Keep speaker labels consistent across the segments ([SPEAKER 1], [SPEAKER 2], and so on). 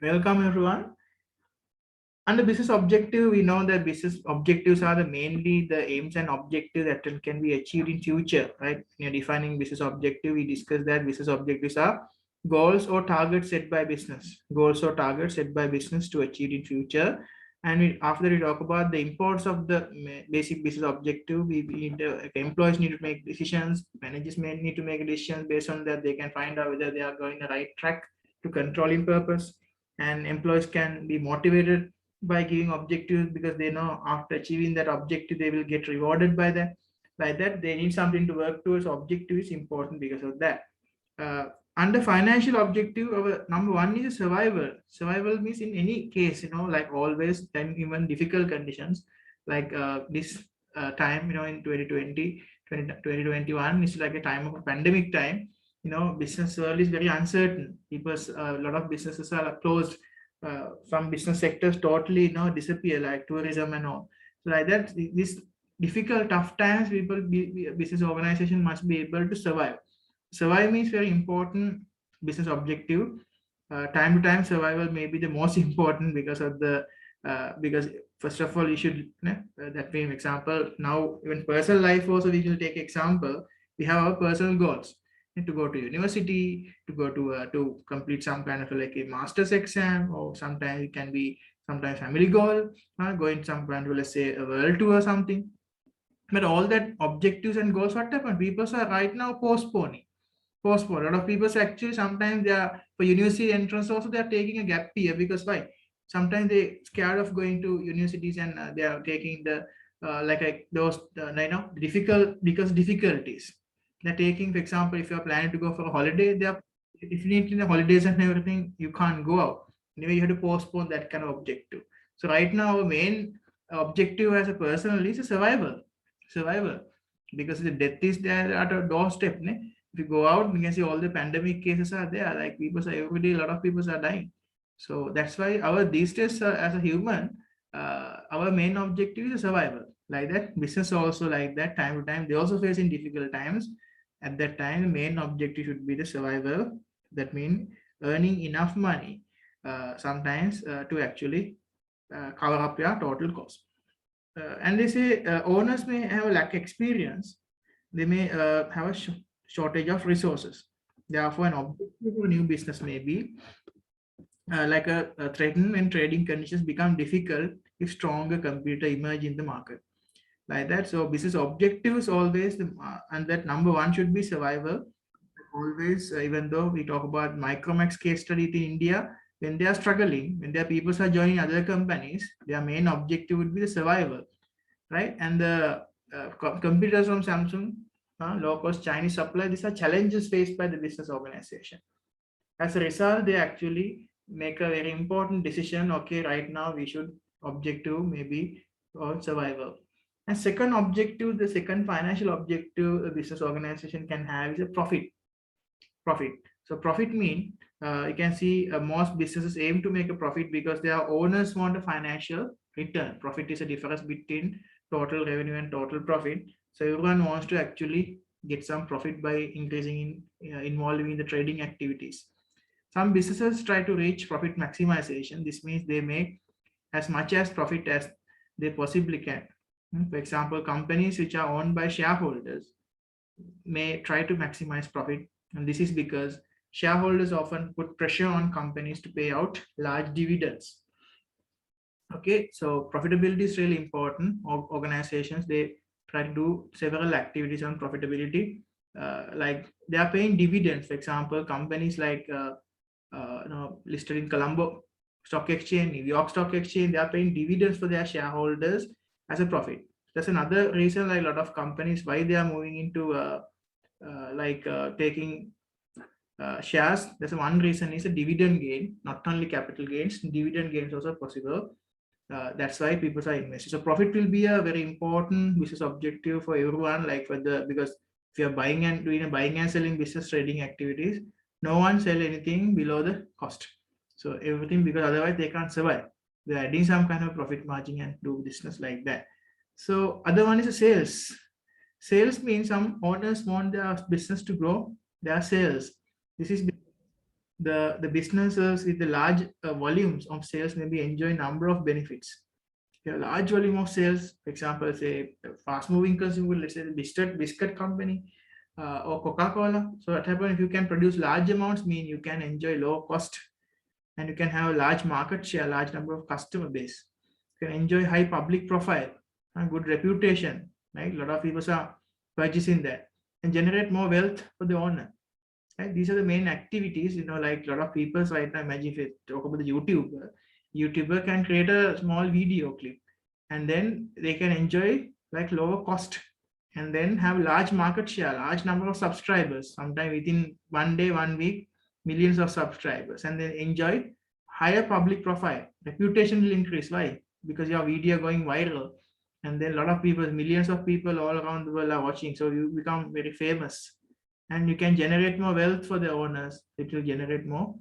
[SPEAKER 1] Welcome everyone. Under business objective, we know that business objectives are mainly the aims and objectives that can be achieved in future, right? When you're defining business objective, we discussed that business objectives are goals or targets set by business. Goals or targets set by business to achieve in future. And after we talk about the importance of the basic business objective, we need employees need to make decisions, managers may need to make decisions based on that. They can find out whether they are going the right track to controlling purpose, and employees can be motivated by giving objectives because they know after achieving that objective they will get rewarded by that. Like that, they need something to work towards. Objective is important because of that. uh, Under financial objective, our number one is survival. Survival means in any case, like always, then even difficult conditions, like this time, in 2020, 2021 is like a time of a pandemic time. Business world is very uncertain. Because a lot of businesses are closed. Some business sectors totally, disappear, like tourism and all. So like that, this difficult, tough times, business organization must be able to survive. Survival is very important business objective. Time to time, survival may be the most important because of the because first of all, you should that being example. Now, even personal life also, we will take example. We have our personal goals to go to university, to go to complete some kind of like a master's exam, or sometimes it can be sometimes family goal, going some kind of, let's say, a world tour or something. But all that objectives and goals, what happened? People are right now postponing. Postpone. A lot of people actually sometimes they are for university entrance also they are taking a gap year. Because why? Sometimes they scared of going to universities, and they are taking the those difficult because difficulties. They're taking, for example, if you are planning to go for a holiday, they are, if you need the holidays and everything, you can't go out. Anyway, you have to postpone that kind of objective. So right now, our main objective as a person is a survival. Survival. Because the death is there at a doorstep. If you go out, you can see all the pandemic cases are there. Like people are every day, a lot of people are dying. So that's why our these days, as a human, our main objective is survival. Like that, business also like that. Time to time, they also facing difficult times. At that time, the main objective should be the survival. That means earning enough money, sometimes to actually cover up your total cost. And they say owners may have lack experience. They may have a shortage of resources. Therefore, an objective for new business may be like a threaten when trading conditions become difficult if stronger competitor emerge in the market. Like that. So business objectives always, and that number one should be survival. Always, even though we talk about Micromax case study in India, when they are struggling, when their people are joining other companies, their main objective would be the survival, right? And the competitors from Samsung, low-cost Chinese supply, these are challenges faced by the business organization. As a result, they actually make a very important decision. Okay, right now we should objective maybe or survival. And second objective, the second financial objective a business organization can have is a profit. Profit. So profit mean you can see most businesses aim to make a profit because their owners want a financial return. Profit is a difference between total revenue and total profit. So everyone wants to actually get some profit by increasing involving in the trading activities. Some businesses try to reach profit maximization. This means they make as much as profit as they possibly can. For example, companies which are owned by shareholders may try to maximize profit. And this is because shareholders often put pressure on companies to pay out large dividends. Okay, so profitability is really important. Organizations, they try to do several activities on profitability. Like they are paying dividends. For example, companies like listed in Colombo Stock Exchange, New York Stock Exchange, they are paying dividends for their shareholders as a profit. That's another reason, like a lot of companies, why they are moving into taking shares. That's one reason is a dividend gain, not only capital gains, dividend gains also possible. That's why people are investing. So profit will be a very important business objective for everyone, like because if you're buying and doing a buying and selling business trading activities, no one sell anything below the cost. So everything, because otherwise they can't survive. They're adding some kind of profit margin and do business like that. So other one is a sales. Sales means some owners want their business to grow their sales. This is The businesses with the large volumes of sales maybe enjoy number of benefits. A large volume of sales, for example, say fast moving consumer, let's say the biscuit company or Coca-Cola. So what happens if you can produce large amounts, mean you can enjoy low cost and you can have a large market share, large number of customer base. You can enjoy high public profile and good reputation, right? A lot of people are purchasing that and generate more wealth for the owner. Right? These are the main activities, like a lot of people right now. Imagine if you talk about the YouTuber can create a small video clip and then they can enjoy like lower cost and then have large market share, large number of subscribers, sometime within 1 day, 1 week, millions of subscribers, and then enjoy higher public profile. Reputation will increase. Why? Because your video going viral and then a lot of people, millions of people all around the world are watching. So you become very famous and you can generate more wealth for the owners. It will generate more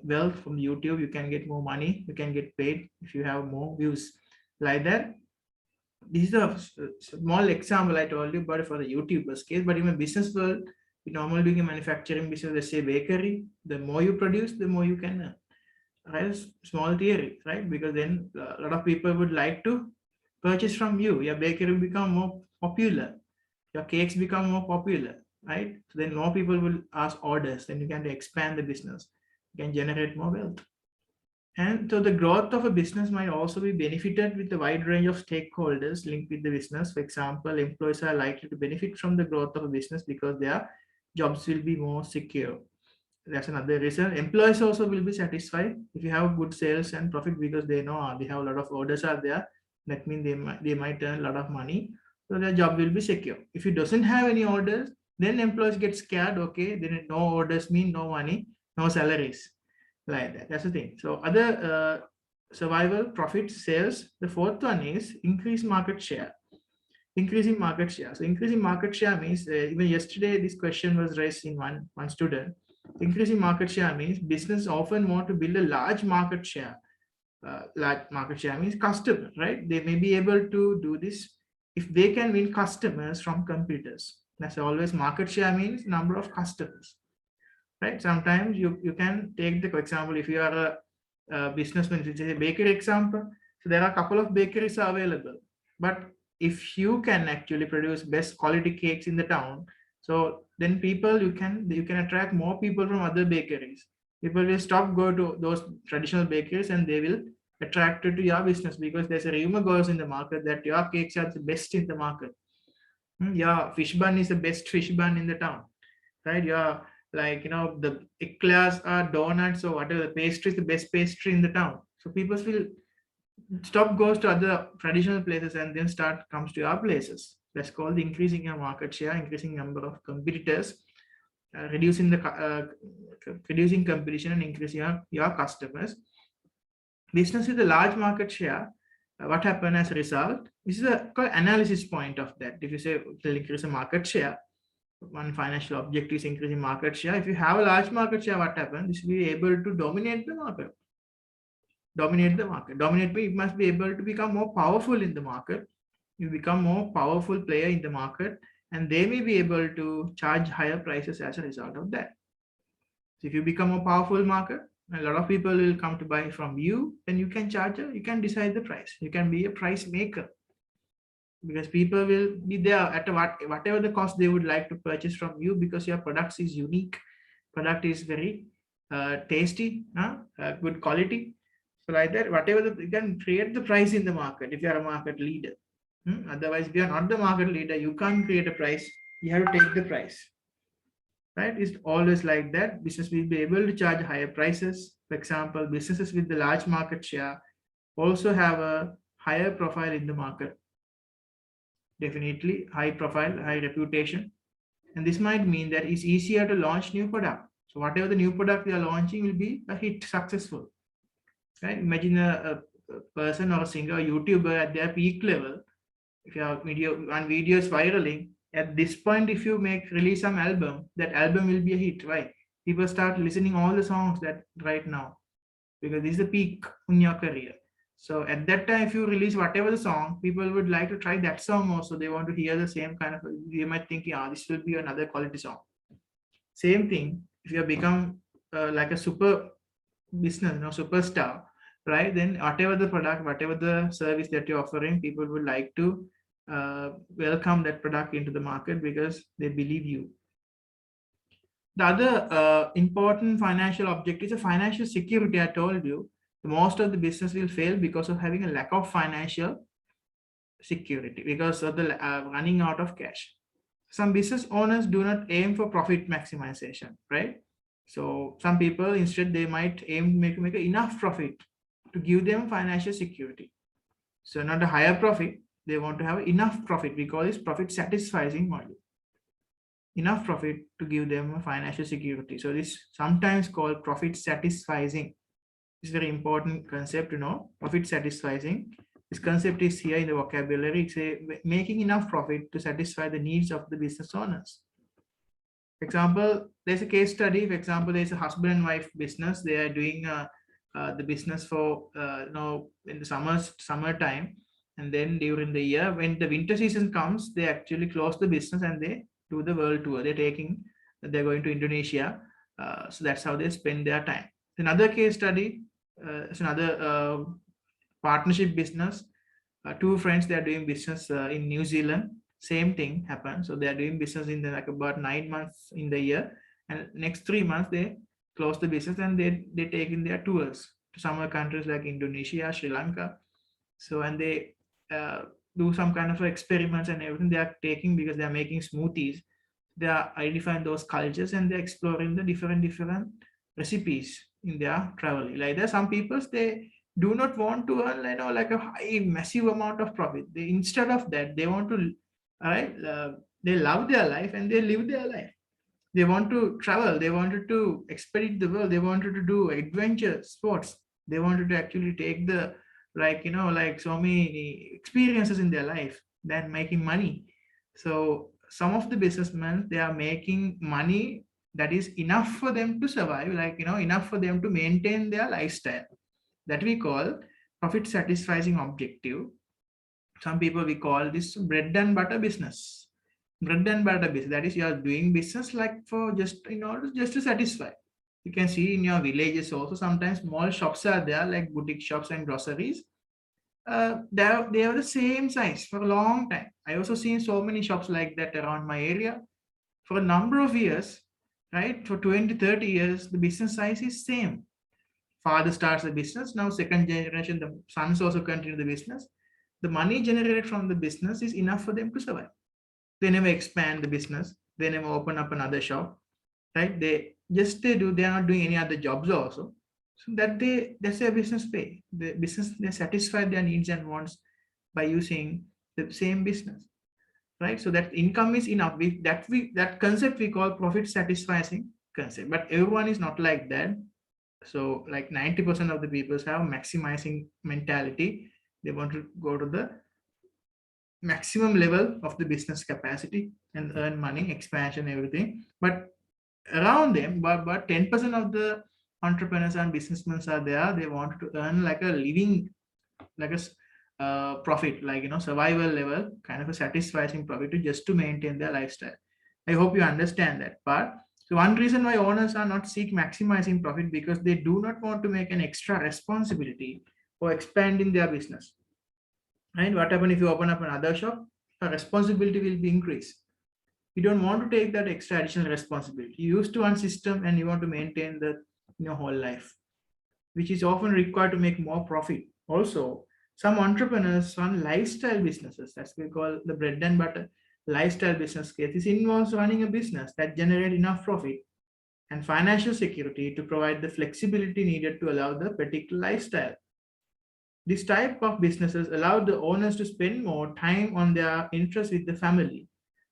[SPEAKER 1] wealth from YouTube. You can get more money. You can get paid if you have more views like that. This is a small example I told you about for the YouTuber's case, but in a business world, you normally doing a manufacturing business, let's say bakery, the more you produce, the more you can earn. Right? Small theory, right? Because then a lot of people would like to purchase from you. Your bakery will become more popular. Your cakes become more popular, right? So then more people will ask orders. Then you can expand the business. You can generate more wealth. And so the growth of a business might also be benefited with a wide range of stakeholders linked with the business. For example, employees are likely to benefit from the growth of a business because their jobs will be more secure. That's another reason. Employees also will be satisfied if you have good sales and profit because they know they have a lot of orders are there. That means they might earn a lot of money. So their job will be secure. If it doesn't have any orders, then employees get scared. Okay, then no orders mean no money, no salaries. Like that. That's the thing. So other survival, profit, sales. The fourth one is increase market share. Increasing market share. So increasing market share means even yesterday this question was raised in one student. Increasing market share means business often want to build a large market share. Large market share means customer, right? They may be able to do this if they can win customers from competitors. That's always market share means number of customers. Right? Sometimes you can take the example if you are a businessman, which is a bakery example. So there are a couple of bakeries available, but if you can actually produce best quality cakes in the town, so then people you can attract more people from other bakeries. People will stop go to those traditional bakeries and they will attract to your business because there's a rumor goes in the market that your cakes are the best in the market. Your fish bun is the best fish bun in the town, right? Your the eclairs are donuts or whatever the pastry is the best pastry in the town. So people will stop goes to other traditional places and then comes to our places. That's called increasing your market share, increasing number of competitors, reducing competition and increasing your customers. Business with a large market share, what happened as a result? This is a called analysis point of that. If you say to increase the market share, one financial objective is increasing market share. If you have a large market share, what happens? This will be able to dominate the market. You must be able to become more powerful in the market. You become more powerful player in the market, and they may be able to charge higher prices as a result of that. So if you become a powerful market, a lot of people will come to buy from you, then you can you can decide the price. You can be a price maker. Because people will be there at whatever the cost they would like to purchase from you because your product is unique. Product is very tasty, good quality. So like that, you can create the price in the market if you are a market leader. Otherwise, if you are not the market leader, you can't create a price. You have to take the price. Right? It's always like that. Business will be able to charge higher prices. For example, businesses with the large market share also have a higher profile in the market. Definitely high profile, high reputation. And this might mean that it's easier to launch new product. So whatever the new product they are launching will be a hit, successful. Right? Imagine a person or a singer, or YouTuber at their peak level. If your video is viraling, at this point, if you release some album, that album will be a hit, right? People start listening all the songs that right now, because this is the peak in your career. So at that time, if you release whatever the song, people would like to try that song also. They want to hear the same kind of, they might think, this will be another quality song. Same thing, if you have become like a super business, superstar, right? Then whatever the product, whatever the service that you're offering, people would like to welcome that product into the market because they believe you. The other important financial objective is a financial security. I told you, most of the business will fail because of having a lack of financial security, because of the running out of cash. Some business owners do not aim for profit maximization, right? So some people instead they might aim to make enough profit to give them financial security. So not a higher profit, they want to have enough profit. We call this profit satisficing model. Enough profit to give them a financial security. So this sometimes called profit satisficing. It's a very important concept to know. Profit satisficing. This concept is here in the vocabulary. It's making enough profit to satisfy the needs of the business owners. For example, there's a case study. For example, there's a husband and wife business. They are doing the business for in the summertime, and then during the year when the winter season comes, they actually close the business and they do the world tour. They're going to Indonesia. So that's how they spend their time. Another case study is another partnership business. Two friends, they are doing business in New Zealand. Same thing happened. So they are doing business in like about 9 months in the year, and next 3 months they close the business and they take in their tours to some countries like Indonesia, Sri Lanka. So and they do some kind of experiments and everything they are taking, because they are making smoothies. They are identifying those cultures and they're exploring the different recipes in their travel. Like there are some people, they do not want to earn like a high massive amount of profit. They, instead of that, they want to they love their life and they live their life. They want to travel, they wanted to expedite the world, they wanted to do adventure sports, they wanted to actually take the like so many experiences in their life than making money. So some of the businessmen, they are making money that is enough for them to survive, enough for them to maintain their lifestyle, that we call profit satisficing objective. Some people, we call this bread and butter business. Bread and butter business, that is, you are doing business like for just in order just to satisfy. You can see in your villages also sometimes small shops are there, like boutique shops and groceries. They are the same size for a long time. I also seen so many shops like that around my area for a number of years, right? For 20-30 years, the business size is same. Father starts the business, now second generation, the sons also continue the business. The money generated from the business is enough for them to survive. They never expand the business, they never open up another shop, right? They are not doing any other jobs also. So that's their business pay. The business, they satisfy their needs and wants by using the same business, right? So that income is enough. That concept we call profit satisficing concept. But everyone is not like that. So like 90% of the people have maximizing mentality. They want to go to the maximum level of the business capacity and earn money, expansion, everything. But around them, but 10% of the entrepreneurs and businessmen are there. They want to earn like a living, like a profit, survival level, kind of a satisfying profit just to maintain their lifestyle. I hope you understand that part. So one reason why owners are not seek maximizing profit, because they do not want to make an extra responsibility for expanding their business. And what happens if you open up another shop? A responsibility will be increased. You don't want to take that extra additional responsibility. You used to one system and you want to maintain that in your whole life, which is often required to make more profit. Also, some entrepreneurs run lifestyle businesses. That's what we call the bread and butter lifestyle business case. This involves running a business that generates enough profit and financial security to provide the flexibility needed to allow the particular lifestyle. This type of businesses allow the owners to spend more time on their interests with the family.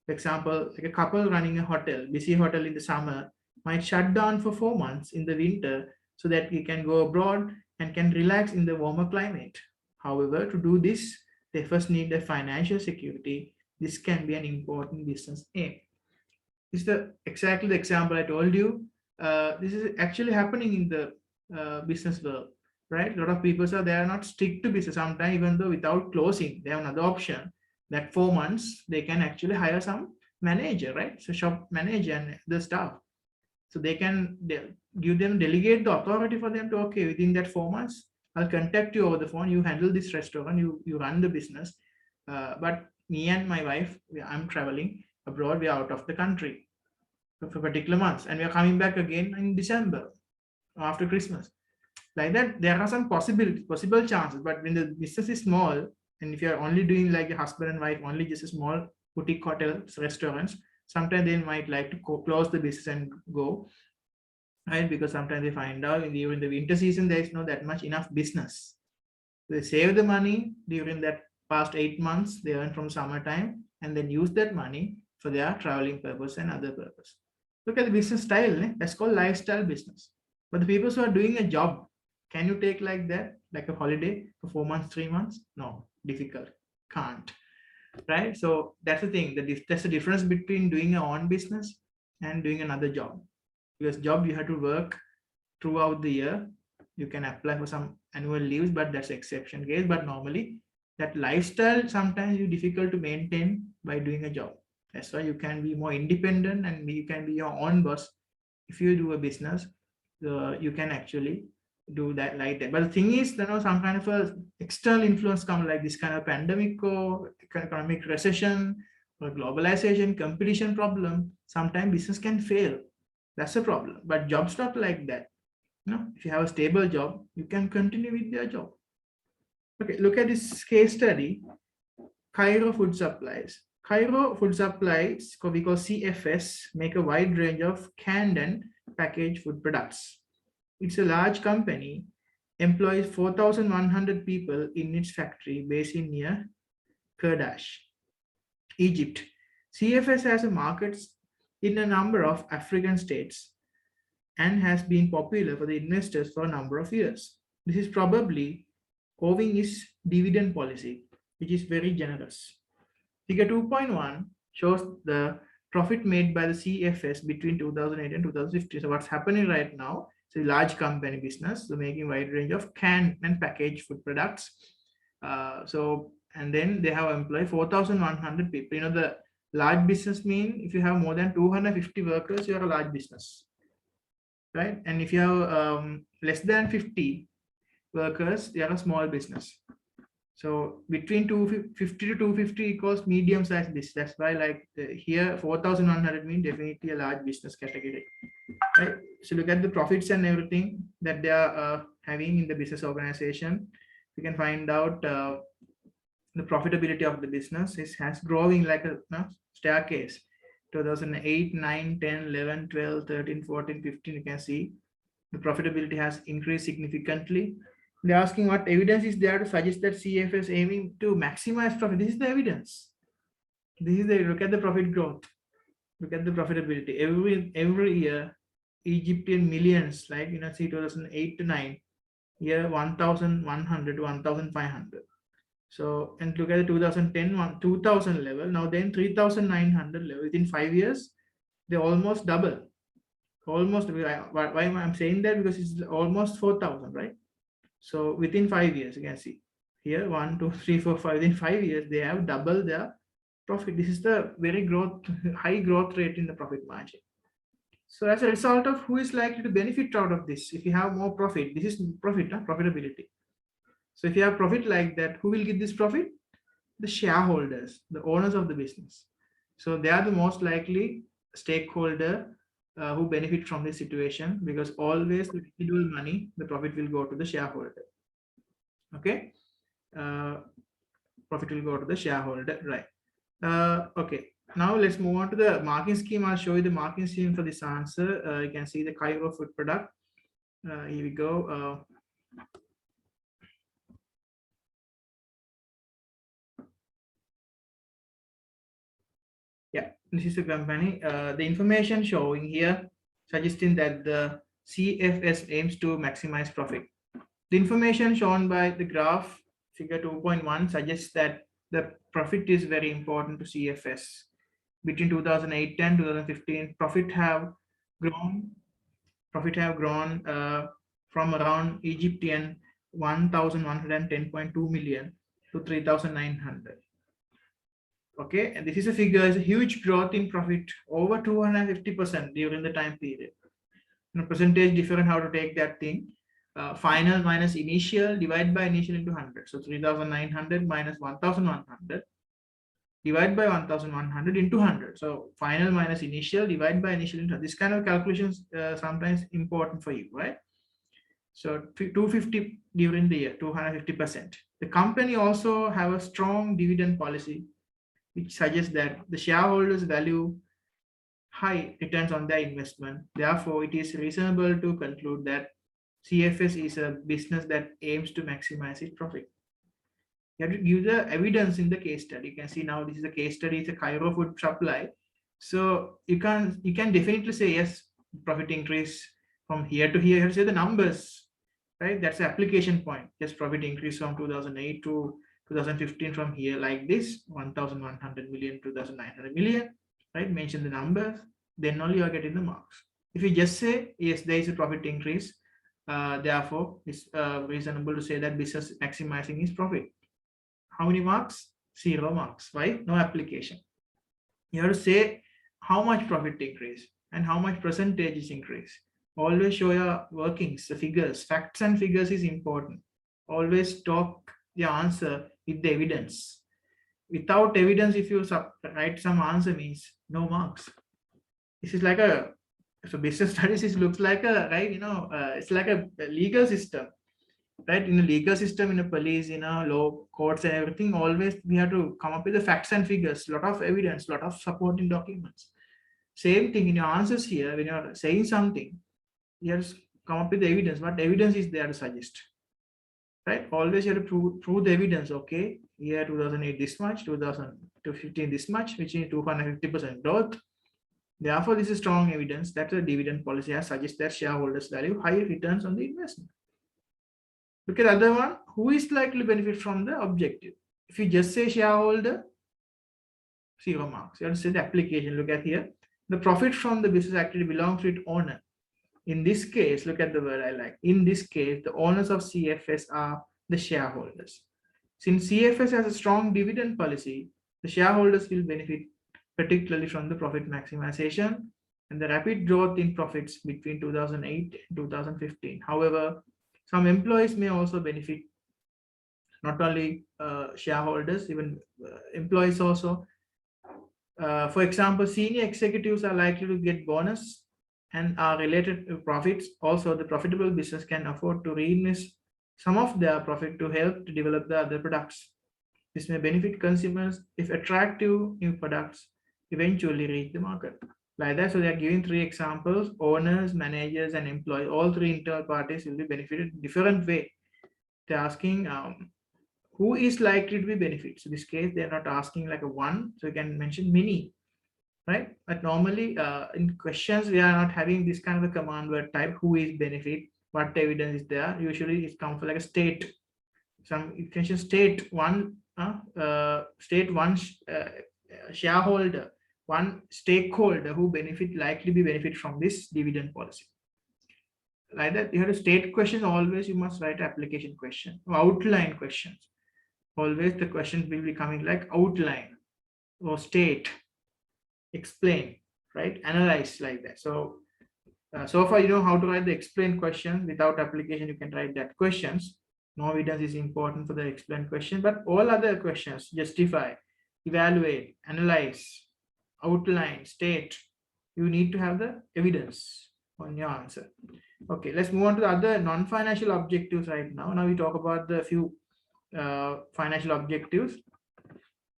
[SPEAKER 1] For example, like a couple running a hotel, busy hotel in the summer, might shut down for 4 months in the winter so that we can go abroad and can relax in the warmer climate. However, to do this, they first need the financial security. This can be an important business aim. This is exactly the example I told you. This is actually happening in the business world, right? A lot of people they are not strict to business. Sometimes, even though without closing, they have another option that 4 months they can actually hire some manager, right? So shop manager and the staff. So they can give them, delegate the authority for them to, okay, within that 4 months, I'll contact you over the phone. You handle this restaurant, you run the business. But me and my wife, I'm traveling abroad. We are out of the country for particular months, and we are coming back again in December after Christmas. Like that, there are some possible chances. But when the business is small, and if you are only doing like a husband and wife, only just a small boutique hotels, restaurants, sometimes they might like to close the business and go, right? Because sometimes they find out during the winter season there is not that much enough business. They save the money during that past 8 months they earn from summertime, and then use that money for their traveling purpose and other purpose. Look at the business style. That's called lifestyle business. But the people who are doing a job, can you take like that, like a holiday for 4 months, 3 months? No, difficult. Can't. Right? So that's the thing. That's the difference between doing your own business and doing another job. Because job you have to work throughout the year. You can apply for some annual leaves, but that's exception case. But normally that lifestyle sometimes you difficult to maintain by doing a job. That's why you can be more independent and you can be your own boss. If you do a business, you can actually do that like that. But the thing is, some kind of a external influence come, like this kind of pandemic or economic recession or globalization, competition problem. Sometimes business can fail. That's a problem. But job's not like that. If you have a stable job, you can continue with your job. Okay, look at this case study. Cairo Food Supplies. Cairo Food Supplies, we call CFS, make a wide range of canned and packaged food products. It's a large company, employs 4,100 people in its factory based in near Kurdash, Egypt. CFS has a market in a number of African states and has been popular for the investors for a number of years. This is probably owing its dividend policy, which is very generous. Figure 2.1 shows the profit made by the CFS between 2008 and 2015. So what's happening right now? It's a large company business, so making wide range of canned and packaged food products. And then they have employed 4,100 people. The large business mean if you have more than 250 workers, you are a large business, right? And if you have less than 50 workers, they are a small business. So between 250 to 250 equals medium-sized business. That's why, like here, 4,100 means definitely a large business category, right? So look at the profits and everything that they are having in the business organization. You can find out the profitability of the business has growing like a staircase. 2008, 9, 10, 11, 12, 13, 14, 15, you can see the profitability has increased significantly. They're asking what evidence is there to suggest that CFS aiming to maximize profit. This is the evidence. Look at the profit growth. Look at the profitability. Every year, Egyptian millions, like see 2008 to 9, year 1,100 to 1,500. So, and look at the 2010, 2000 level. Now then 3,900 level. Within 5 years, they almost double. Almost. Why I'm saying that? Because it's almost 4,000, right? So within 5 years, you can see here 1, 2, 3, 4, 5. Within 5 years, they have doubled their profit. This is the very high growth rate in the profit margin. So as a result of who is likely to benefit out of this, if you have more profit, this is profit, profitability. So if you have profit like that, who will get this profit? The shareholders, the owners of the business. So they are the most likely stakeholder who benefit from this situation, because always the residual money, the profit will go to the shareholder. Okay, profit will go to the shareholder, right? Okay, now let's move on to the marking scheme. I'll show you the marking scheme for this answer. You can see the Cairo food product. Here we go. Yeah, this is the company. The information showing here suggesting that the CFS aims to maximize profit. The information shown by the graph figure 2.1 suggests that the profit is very important to CFS. Between 2008 and 2015, profit have grown from around Egyptian 1,110.2 million to 3,900. Okay, and this is a figure, is a huge growth in profit, over 250% during the time period. percentage different, how to take that thing. Final minus initial, divide by initial into 100. So 3,900 minus 1,100, divide by 1,100 into 100. So final minus initial, divide by initial into 100. This kind of calculations sometimes important for you, right? So 250 during the year, 250%. The company also have a strong dividend policy, which suggests that the shareholders value high returns on their investment. Therefore, it is reasonable to conclude that CFS is a business that aims to maximize its profit. You have to give the evidence in the case study. You can see now this is a case study, it's a Cairo food supply. So you can definitely say yes, profit increase from here to here. You have to say the numbers, right? That's the application point. Yes, profit increase from 2008 to 2015 from here like this, 1,100 million, 2,900 million, right? Mention the numbers, then only you are getting the marks. If you just say yes, there is a profit increase, therefore it's reasonable to say that business maximizing is profit. How many marks? 0 marks. Why? No application. You have to say how much profit increase and how much percentage is increase. Always show your workings, the figures. Facts and figures is important. Always talk the answer with the evidence. Without evidence, if you write some answer, means no marks. This is like a, so business studies, it looks like a, right, it's like a legal system. Right, in a legal system, in a police, law courts and everything, always we have to come up with the facts and figures, lot of evidence, lot of supporting documents. Same thing in your answers here. When you're saying something, you have to come up with the evidence. What evidence is there to suggest? Right, always you have to prove the evidence. Okay, year 2008 this much, 2015 this much, which is 250% growth. Therefore, this is strong evidence that the dividend policy has suggests that shareholders value higher returns on the investment. Look at the other one. Who is likely to benefit from the objective? If you just say shareholder, 0 marks. You have to say the application. Look at here. The profit from the business activity belongs to its owner. In this case, look at the word I like. In this case, the owners of CFS are the shareholders. Since CFS has a strong dividend policy, the shareholders will benefit particularly from the profit maximization and the rapid growth in profits between 2008 and 2015. However, some employees may also benefit, not only shareholders, even employees also. For example, senior executives are likely to get bonus and are related to profits. Also, the profitable business can afford to reinvest some of their profit to help to develop the other products. This may benefit consumers if attractive new products eventually reach the market. Like that, so they are giving 3 examples: owners, managers, and employees. All 3 internal parties will be benefited in different way. They're asking who is likely to be benefited. So in this case, they're not asking like a one, so you can mention many, right? But normally in questions, we are not having this kind of a command word type, who is benefit, what evidence is there. Usually it comes like a state. Some you can just state one shareholder, one stakeholder who likely be benefit from this dividend policy. Like that, you have to state questions. Always you must write application question or outline questions. Always the question will be coming like outline or state, explain, right? Analyze, like that. So so far you know how to write the explain question. Without application, you can write that questions. No evidence is important for the explain question, but all other questions, justify, evaluate, analyze, outline, state, you need to have the evidence on your answer. Okay, let's move on to the other non-financial objectives right now. Now we talk about the few financial objectives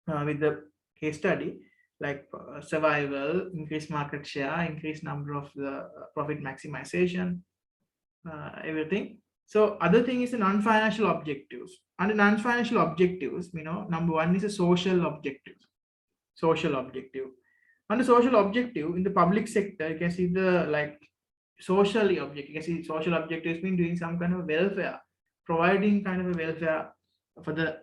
[SPEAKER 1] with the case study, like survival, increased market share, increased number of the profit maximization, everything. So other thing is the non-financial objectives. Under non-financial objectives, number 1 is a social objective. Social objective. Under social objective, in the public sector, you can see the like socially objective. You can see social objectives mean doing some kind of welfare, providing kind of a welfare for the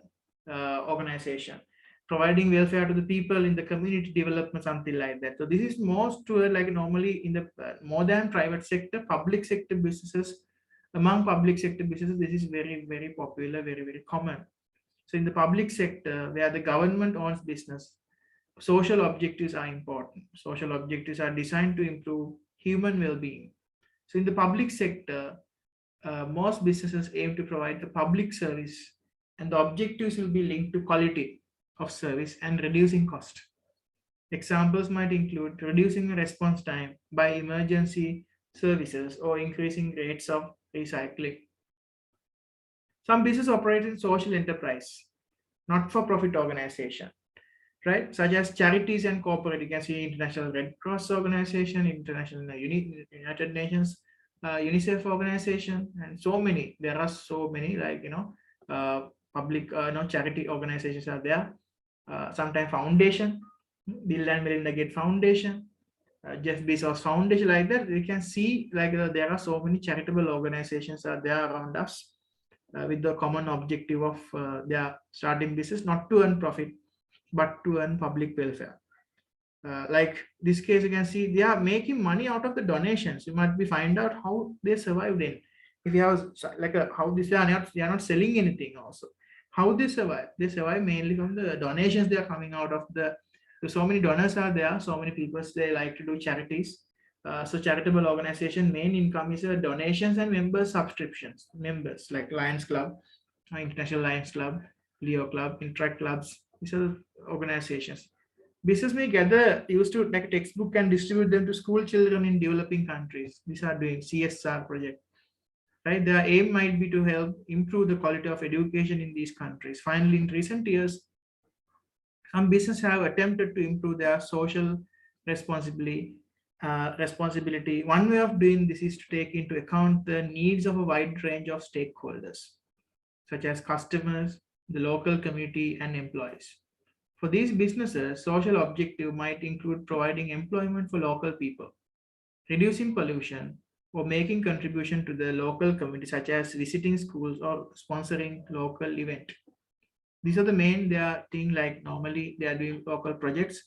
[SPEAKER 1] organization, providing welfare to the people in the community development, something like that. So this is most to like normally in the more than private sector, public sector businesses. Among public sector businesses, this is very, very popular, very, very common. So in the public sector, where the government owns business, social objectives are important. Social objectives are designed to improve human well-being, So in the public sector, most businesses aim to provide a public service, and the objectives will be linked to quality of service and reducing cost. Examples might include reducing response time by emergency services or increasing rates of recycling. Some business operate in social enterprise, not-for-profit organization, right? Such as charities and corporate. You can see International Red Cross Organization, International United Nations, UNICEF organization, and so many. There are so many, like public, charity organizations are there. Sometimes foundation, Bill and Melinda Gates Foundation, Jeff Bezos Foundation, like that. We can see like there are so many charitable organizations are there around us with the common objective of their starting business, not to earn profit, but to earn public welfare. Like this case, you can see they are making money out of the donations. You might be find out how they survived in. If you have like how they are not selling anything also. How they survive? They survive mainly from the donations they are coming out of the. So many donors are there. So many people they like to do charities. So charitable organization main income is donations and member subscriptions. Members like Lions Club, International Lions Club, Leo Club, Interact clubs. These are organizations. Business may gather used to like a textbook and distribute them to school children in developing countries. These are doing CSR project. Right? Their aim might be to help improve the quality of education in these countries. Finally, in recent years, some businesses have attempted to improve their social responsibility. One way of doing this is to take into account the needs of a wide range of stakeholders, such as customers, the local community, and employees. For these businesses, social objective might include providing employment for local people, reducing pollution, or making contribution to the local community, such as visiting schools or sponsoring local event. These are the main thing. Like normally they are doing local projects,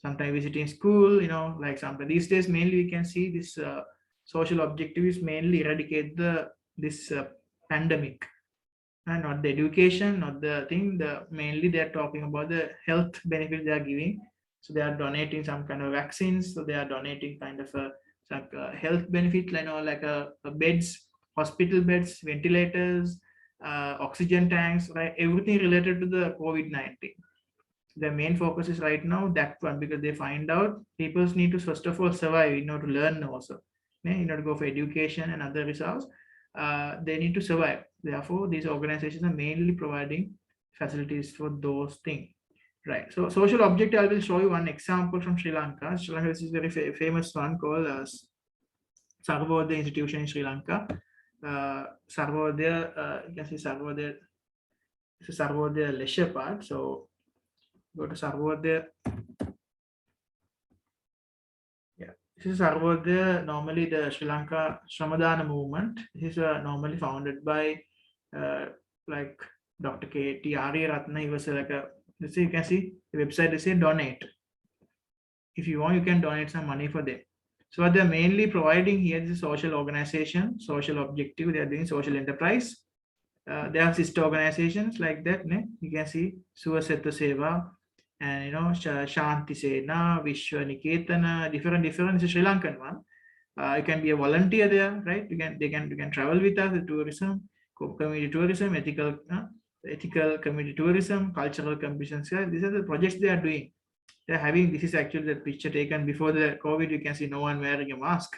[SPEAKER 1] sometimes visiting school. Like sometimes these days mainly we can see this social objective is mainly eradicate this pandemic. And not the education, not the thing. Mainly they are talking about the health benefits they are giving. So they are donating some kind of vaccines. So they are donating kind of a health benefit, like a beds, hospital beds, ventilators, oxygen tanks, right? Everything related to the COVID-19. The main focus is right now that one, because they find out people need to first of all survive, to learn also, to go for education and other results. They need to survive. Therefore, these organizations are mainly providing facilities for those things. Right. So social objective, I will show you one example from Sri Lanka. Sri Lanka is a very famous one called Sarvodaya Institution in Sri Lanka. Sarvodaya, you can see Sarvodaya. This is Sarvodaya leisure part. So go to Sarvodaya. Yeah, this is Sarvodaya. Normally the Sri Lanka Shramadana movement. This is normally founded by like Dr. K.T. Ratna. He was like a. Let's say you can see the website. They say donate. If you want, you can donate some money for them. So what they're mainly providing here is a social organization, social objective. They are doing social enterprise. They have sister organizations like that. You can see Suvasetta Seva and Shanti Sena, Vishwa Niketana, different Sri Lankan one. You can be a volunteer there, right? You can travel with us, the tourism, community tourism, ethical community tourism, cultural competitions. These are the projects they are doing. They're having, this is actually the picture taken before the COVID. You can see no one wearing a mask.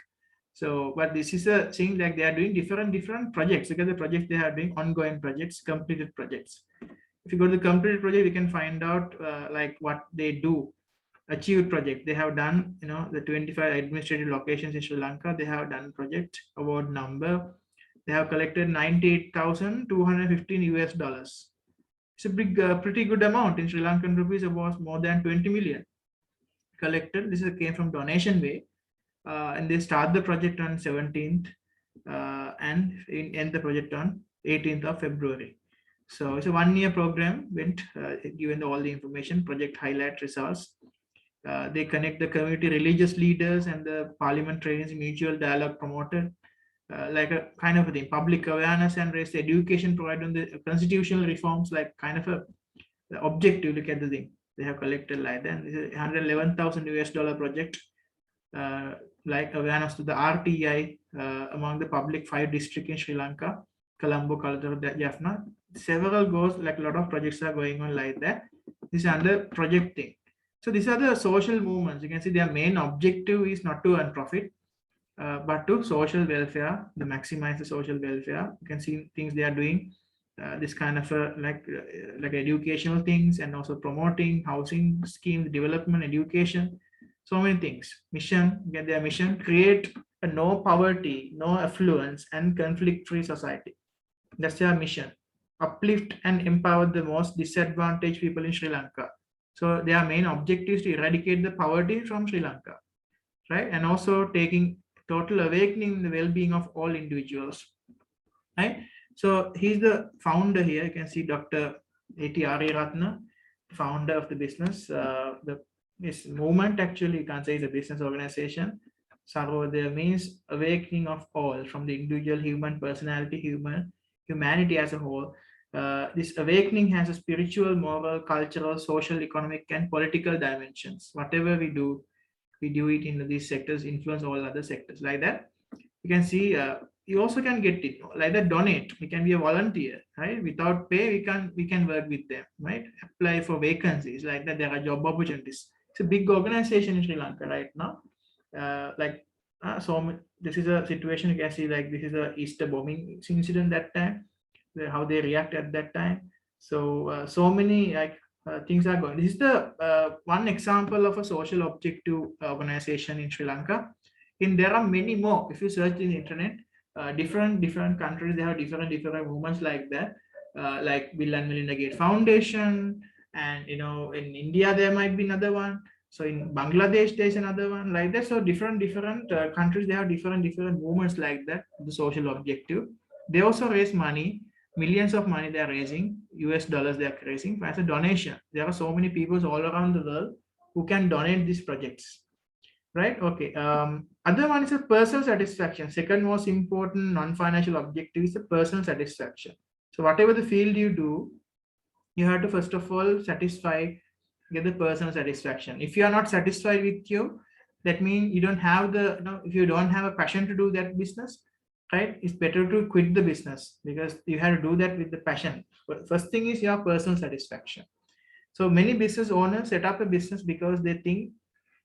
[SPEAKER 1] So, but this is a thing like they are doing different projects. Because the projects they are doing, ongoing projects, completed projects. If you go to the completed project, you can find out like what they do. Achieved project. They have done, the 25 administrative locations in Sri Lanka. They have done project award number. They have collected $98,215 US. It's a big, pretty good amount in Sri Lankan rupees. It was more than 20 million collected. This came from donation way, and they start the project on 17th and end the project on 18th of February. So it's a 1-year program. Went given all the information, project highlight results. They connect the community, religious leaders, and the parliament trainings, mutual dialogue promoted. Like a kind of a thing, public awareness and raise education provided on the constitutional reforms, like kind of a objective. Look at the thing they have collected like that. This is $111,000 US project, like awareness to the RTI, among the public 5 districts in Sri Lanka, Colombo, Colorado, Jaffna. Several goals, like a lot of projects are going on like that. This is under projecting. So these are the social movements. You can see their main objective is not to earn profit, but to social welfare, to maximize the social welfare. You can see things they are doing, this kind of like educational things, and also promoting housing schemes, development, education, so many things. Mission, get their mission, create a no poverty, no affluence, and conflict-free society. That's their mission. Uplift and empower the most disadvantaged people in Sri Lanka. So their main objective is to eradicate the poverty from Sri Lanka, right? And also taking total awakening in the well-being of all individuals, right? So he's the founder here. You can see Dr. A.T. Ratna, founder of the business. This movement, actually, you can't say it's a business organization. Sarvodaya means awakening of all, from the individual human personality, humanity as a whole. This awakening has a spiritual, moral, cultural, social, economic, and political dimensions. Whatever we do it in these sectors, influence all other sectors, like that. You can see you also can get it like that. Donate, we can be a volunteer, right? Without pay, we can work with them, right? Apply for vacancies, like that. There are job opportunities. It's a big organization in Sri Lanka right now. So this is a situation. You can see, like, this is a Easter bombing incident that time, how they react at that time. So so many things are going. This is the one example of a social objective organization in Sri Lanka. And there are many more. If you search in the internet, different countries, they have different movements like that, like Bill and Melinda Gates Foundation, and in India there might be another one. So in Bangladesh there's another one like that. So different countries, they have different movements like that. The social objective. They also raise money, millions of money they are raising, US dollars they are raising as a donation. There are so many people all around the world who can donate these projects, right? Okay. Other one is a personal satisfaction. Second most important non-financial objective is a personal satisfaction. So whatever the field you do, you have to first of all get the personal satisfaction. If you are not satisfied with you, that means you don't have if you don't have a passion to do that business, right? It's better to quit the business, because you have to do that with the passion. But first thing is your personal satisfaction. So many business owners set up a business because they think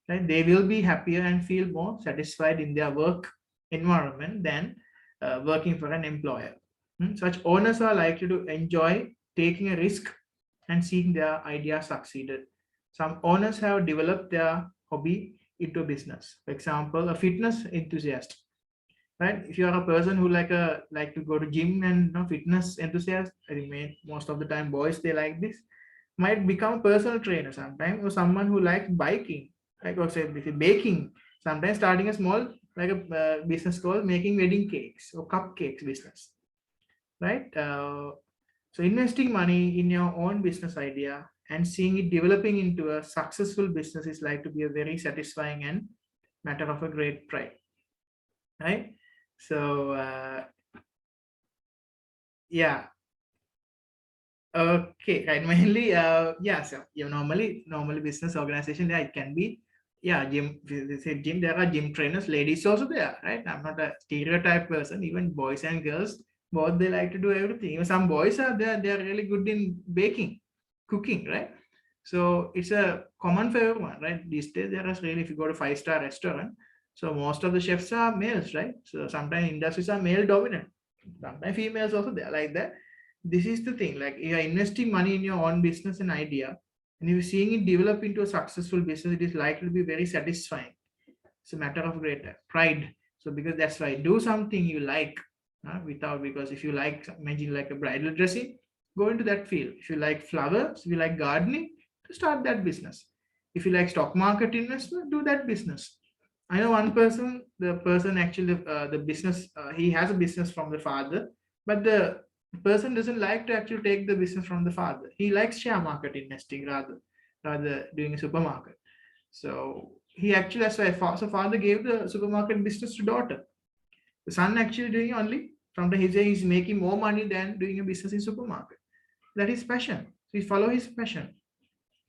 [SPEAKER 1] that they will be happier and feel more satisfied in their work environment than working for an employer. Such owners are likely to enjoy taking a risk and seeing their idea succeeded. Some owners have developed their hobby into a business. For example, a fitness enthusiast, right? If you are a person who like to go to gym and fitness enthusiast, I think most of the time boys, they like this, might become a personal trainer sometimes, or someone who likes biking, like or say baking, sometimes starting a small business called making wedding cakes or cupcakes business, right? So investing money in your own business idea and seeing it developing into a successful business is like to be a very satisfying and matter of a great pride, right? So yeah, okay, right. Mainly yeah, so normally business organization, yeah, it can be, yeah, gym. Gym, there are gym trainers, ladies also there, right? I'm not a stereotype person. Even boys and girls, both, they like to do everything. Even some boys are there, they are really good in baking, cooking, right? So it's a common for everyone, right? These days there is really, if you go to 5-star restaurant, so most of the chefs are males, right? So sometimes industries are male dominant, sometimes females also there, like that. This is the thing, like you are investing money in your own business and idea, and you're seeing it develop into a successful business, it is likely to be very satisfying. It's a matter of great pride. So because that's why do something you like, because if you like, imagine like a bridal dressing, go into that field. If you like flowers, if you like gardening, to start that business. If you like stock market investment, do that business. I know one person, the person actually, the business, he has a business from the father, but the person doesn't like to actually take the business from the father. He likes share market investing rather doing a supermarket. So he actually, that's why, so father gave the supermarket business to daughter. The son actually doing only, from the he's making more money than doing a business in supermarket. That is passion. So he follow his passion.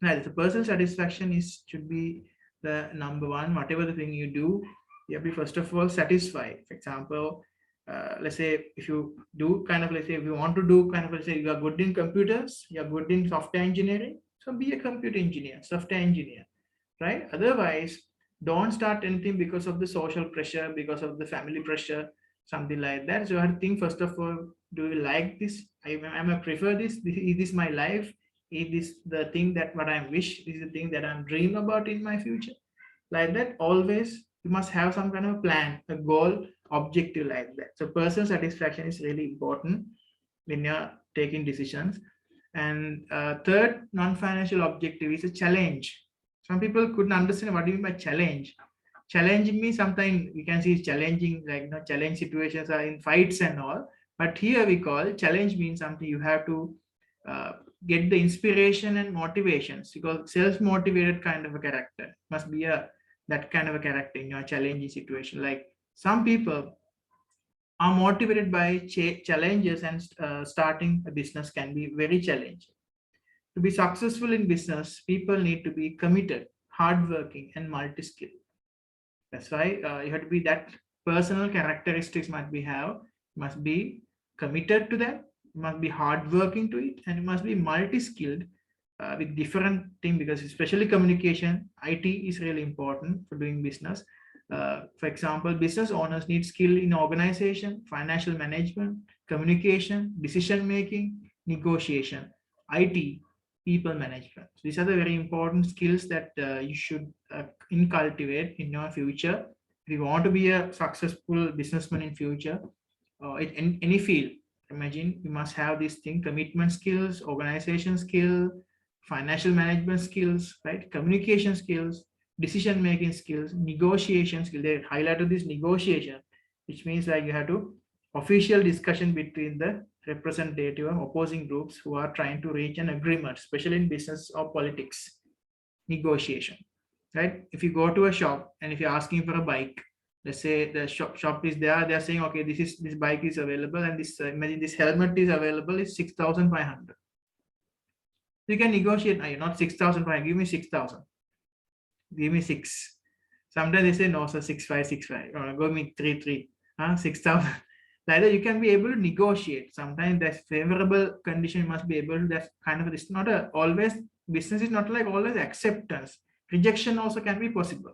[SPEAKER 1] Right. The personal satisfaction should be the number one. Whatever the thing you do, You have to be first of all satisfied. For example, let's say if you do kind of, let's say if you want to do kind of, let's say you are good in computers, you are good in software engineering, so be a computer engineer, software engineer, right? Otherwise, don't start anything because of the social pressure, because of the family pressure, something like that. So you have to think first of all, do you like this? I prefer this. Is this my life? Is this the thing that what I wish? Is the thing that I'm dreaming about in my future? Like that, always you must have some kind of plan, a goal, objective like that. So personal satisfaction is really important when you're taking decisions. And third non-financial objective is a challenge. Some people couldn't understand what do you mean by challenge. Challenging me, sometimes we can see challenging, like challenge situations are in fights and all, but here we call challenge means something you have to uh, get the inspiration and motivations, because self-motivated kind of a character must be a that kind of a character in your challenging situation. Like some people are motivated by challenges, and starting a business can be very challenging. To be successful in business, people need to be committed, hardworking, and multi-skilled. That's why you have to be that personal characteristics must be committed to that, must be hardworking to it, and it must be multi-skilled with different things, because especially communication, IT is really important for doing business. For example, business owners need skill in organization, financial management, communication, decision making, negotiation, IT, people management. So these are the very important skills that you should cultivate in your future if you want to be a successful businessman in future, in any field. Imagine you must have this thing: commitment skills, organization skill, financial management skills, right? Communication skills, decision making skills, negotiation skills. They highlighted this negotiation, which means like you have to official discussion between the representative and opposing groups who are trying to reach an agreement, especially in business or politics. Negotiation, right? If you go to a shop and if you're asking for a bike, let's say the shop is there, they're saying, okay, this bike is available, and this imagine this helmet is available, is 6,500. You can negotiate. Not 6,500, give me 6,000, give me 6. Sometimes they say no, sir, 6,565, go me 3,3, 6,000. Like that, you can be able to negotiate. Sometimes that favorable condition must be able to, that kind of, it's not a always, business is not like always acceptance. Rejection also can be possible.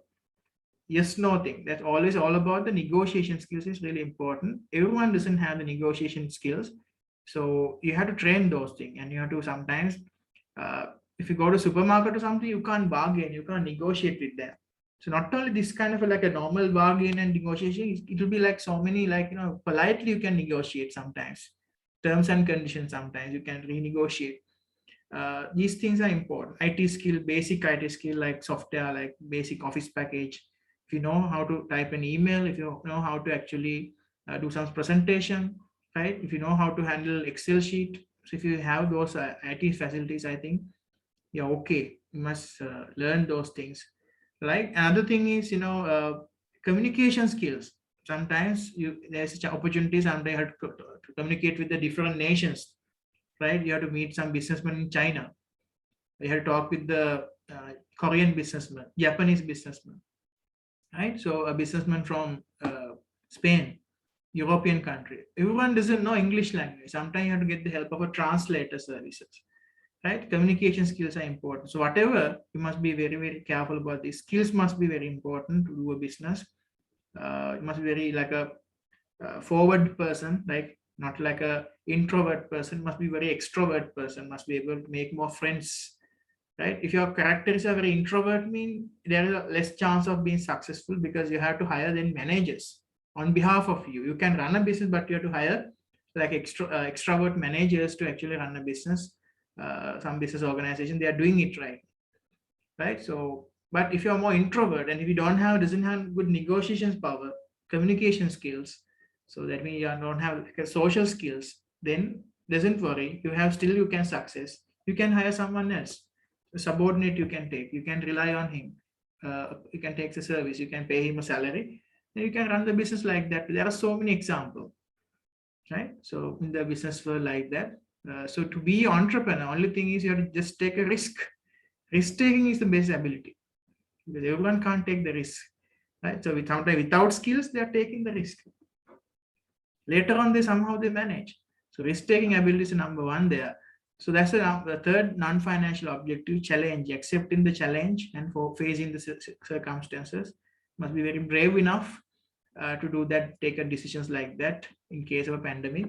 [SPEAKER 1] Yes, no thing. That's always all about the negotiation skills is really important. Everyone doesn't have the negotiation skills. So you have to train those things, and you have to sometimes, if you go to supermarket or something, you can't bargain, you can't negotiate with them. So not only this kind of like a normal bargain and negotiation, it will be like so many, like, politely you can negotiate sometimes. Terms and conditions, sometimes you can renegotiate. These things are important. IT skill, basic IT skill like software, like basic office package. If you know how to type an email, if you know how to actually do some presentation, right? If you know how to handle Excel sheet, so if you have those IT facilities, I think you're okay. You must learn those things. Right. Another thing is, communication skills. Sometimes there's such an opportunity. Sometimes you have to communicate with the different nations, right? You have to meet some businessmen in China. You have to talk with the Korean businessman, Japanese businessman, right? So a businessman from Spain, European country. Everyone doesn't know English language. Sometimes you have to get the help of a translator services, right? Communication skills are important. So whatever, you must be very, very careful about these skills. Must be very important to do a business. You must be very like a forward person, like not like a introvert person. Must be very extrovert person. Must be able to make more friends, right? If your character is a very introvert, mean there is a less chance of being successful, because you have to hire then managers on behalf of you. You can run a business, but you have to hire like extrovert managers to actually run a business. Some business organization, they are doing it right? So, but if you're more introvert, and if you doesn't have good negotiations power, communication skills, so that means you don't have like a social skills, then doesn't worry, you can success. You can hire someone else, a subordinate you can take, you can rely on him, you can take the service, you can pay him a salary, and you can run the business like that. There are so many examples, right? So in the business world like that. So to be entrepreneur, only thing is you have to just take a risk. Risk taking is the best ability, because everyone can't take the risk. right? So sometimes without skills, they are taking the risk. Later on, they somehow they manage. So risk-taking ability is number one there. So that's the third non-financial objective: challenge, accepting the challenge and for facing the circumstances. Must be very brave enough to do that, take a decisions like that in case of a pandemic.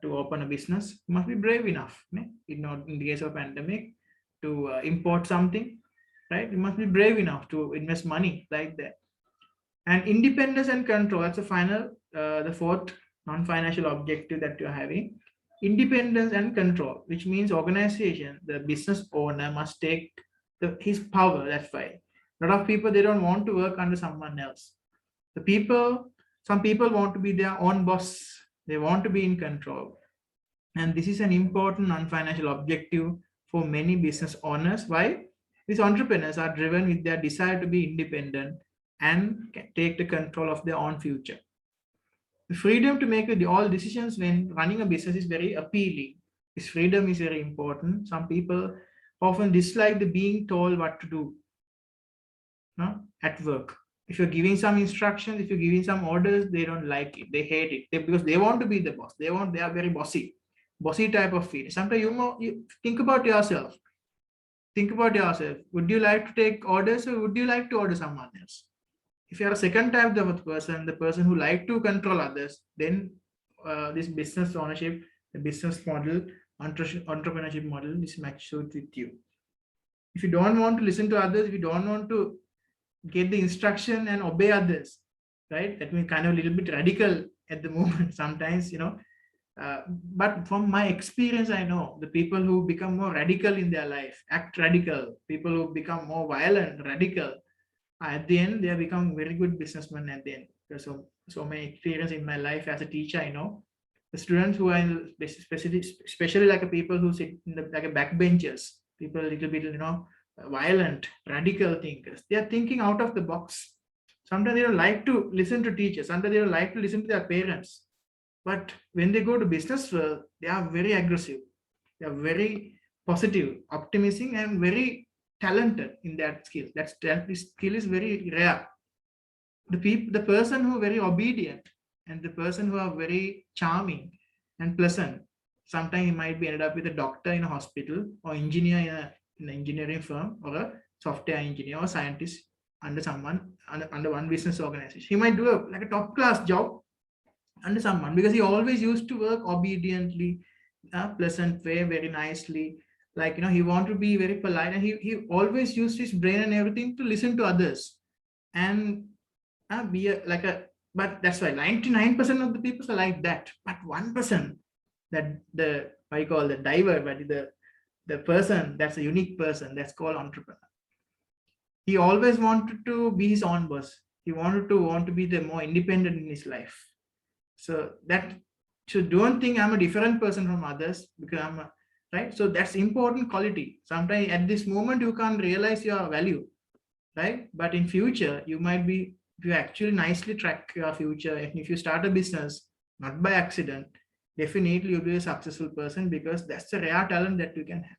[SPEAKER 1] To open a business, you must be brave enough. In the case of a pandemic, to import something, right? You must be brave enough to invest money like that. And independence and control, that's the final, the fourth non-financial objective that you're having. Independence and control, which means organization, the business owner must take his power. That's why a lot of people, they don't want to work under someone else. Some people want to be their own boss. They want to be in control. And this is an important non-financial objective for many business owners. Why? These entrepreneurs are driven with their desire to be independent and take the control of their own future. The freedom to make all decisions when running a business is very appealing. This freedom is very important. Some people often dislike the being told what to do, no, at work. If you're giving some instructions, if you're giving some orders, they don't like it. They hate it because they want to be the boss. They are very bossy type of feeling. Sometimes you think about yourself. Think about yourself. Would you like to take orders or would you like to order someone else? If you are a second type of person, the person who like to control others, then this business ownership, the business model, entrepreneurship model is matched with you. If you don't want to listen to others, if you don't want to get the instruction and obey others, right? That means kind of a little bit radical at the moment sometimes, but from my experience, I know the people who become more radical in their life, act radical, people who become more violent, radical, at the end, they have become very good businessmen at the end. So my experience in my life as a teacher, I know the students who are especially like a people who sit in the, like a backbenchers, people a little bit, violent, radical thinkers. They are thinking out of the box. Sometimes they don't like to listen to teachers. Sometimes they don't like to listen to their parents. But when they go to business world, they are very aggressive. They are very positive, optimistic, and very talented in that skill. That skill is very rare. The person who are very obedient and the person who are very charming and pleasant, sometimes he might be ended up with a doctor in a hospital or engineer in an engineering firm or a software engineer or scientist under someone under one business organization. He might do a top class job under someone because he always used to work obediently, pleasant way, very nicely. He want to be very polite, and he always used his brain and everything to listen to others and but that's why 99% of the people are like that. But 1%, that the what you call the diver, but the person that's a unique person, that's called entrepreneur. He always wanted to be his own boss. He want to be the more independent in his life. So don't think I'm a different person from others because I'm a, right. So that's important quality. Sometimes at this moment you can't realize your value, right? But in future you might be, if you actually nicely track your future, and if you start a business not by accident, definitely you'll be a successful person because that's a rare talent that you can have,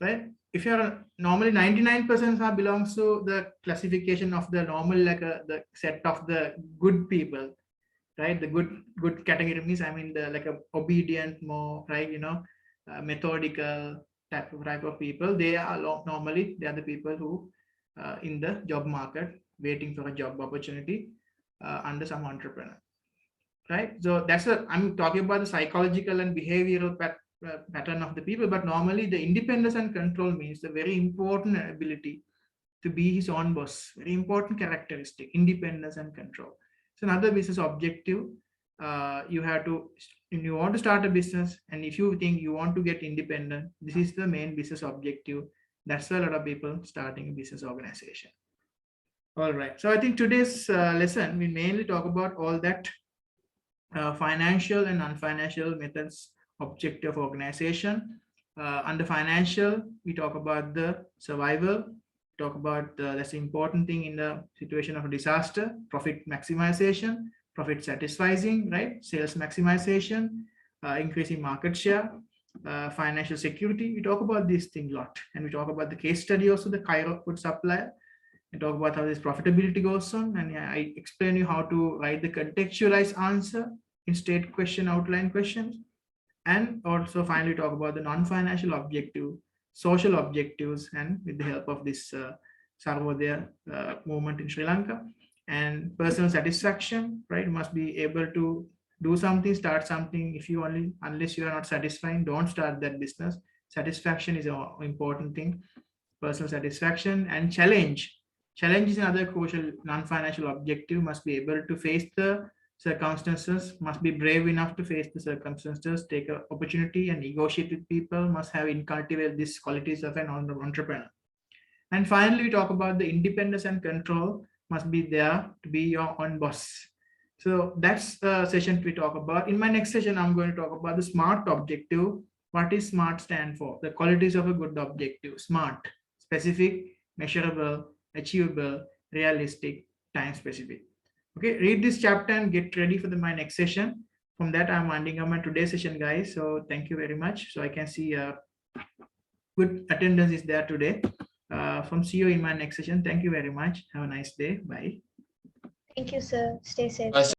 [SPEAKER 1] right? If you're normally 99% belongs to the classification of the normal, the set of the good people, right? The good category means, I mean, the obedient, more, right, methodical type of people. They are normally they are the people who in the job market waiting for a job opportunity under some entrepreneur, right? So I'm talking about the psychological and behavioral pattern of the people, but normally the independence and control means the very important ability to be his own boss. Very important characteristic: independence and control. So another business objective, you have to, if you want to start a business and if you think you want to get independent, this is the main business objective. That's why a lot of people starting a business organization. All right. So I think today's lesson, we mainly talk about all that financial and non-financial methods, objective organization. Under financial, we talk about the survival, talk about that's the important thing in the situation of a disaster: profit maximization, profit satisficing, right? Sales maximization, increasing market share, financial security. We talk about these things a lot, and we talk about the case study also, the Cairo food supplier. I talk about how this profitability goes on, and I explain you how to write the contextualized answer in state question, outline questions, and also finally talk about the non-financial objective, social objectives, and with the help of this Sarvodaya movement in Sri Lanka, and personal satisfaction, right? You must be able to do something, start something. If you only, unless you are not satisfying, don't start that business. Satisfaction is an important thing. Personal satisfaction and challenge. Challenge is another crucial non-financial objective. Must be able to face the circumstances, must be brave enough to face the circumstances, take an opportunity and negotiate with people, must have incultivate these qualities of an entrepreneur. And finally, we talk about the independence and control must be there to be your own boss. So that's the session we talk about. In my next session, I'm going to talk about the SMART objective. What is SMART stand for? The qualities of a good objective. SMART, specific, measurable, achievable, realistic, time specific. Okay, read this chapter and get ready for my next session. From that, I'm winding up my today's session, guys. So thank you very much. So I can see good attendance is there today. From see you in my next session. Thank you very much. Have a nice day. Bye.
[SPEAKER 2] Thank you, sir. Stay safe.
[SPEAKER 3] Bye,